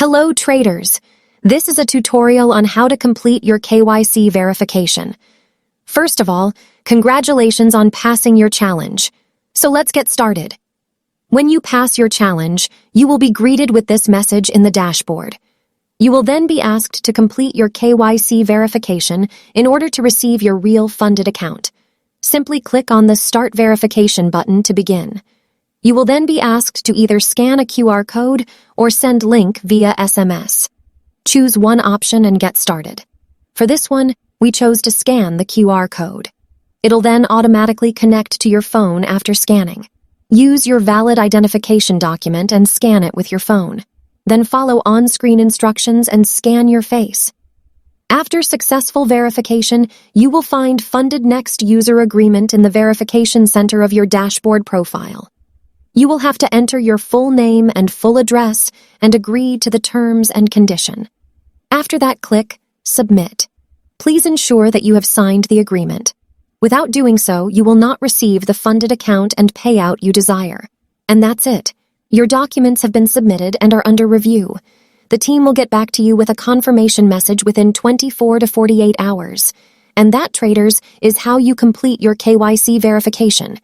Hello traders! This is a tutorial on how to complete your KYC verification. First of all, congratulations on passing your challenge. So let's get started. When you pass your challenge, you will be greeted with this message in the dashboard. You will then be asked to complete your KYC verification in order to receive your real funded account. Simply click on the Start Verification button to begin. You will then be asked to either scan a QR code or send link via SMS. Choose one option and get started. For this one, we chose to scan the QR code. It'll then automatically connect to your phone after scanning. Use your valid identification document and scan it with your phone. Then follow on-screen instructions and scan your face. After successful verification, you will find FundedNext User Agreement in the verification center of your dashboard profile. You will have to enter your full name and full address and agree to the terms and condition. After that, click Submit. Please ensure that you have signed the agreement. Without doing so, you will not receive the funded account and payout you desire. And that's it. Your documents have been submitted and are under review. The team will get back to you with a confirmation message within 24 to 48 hours. And that, traders, is how you complete your KYC verification.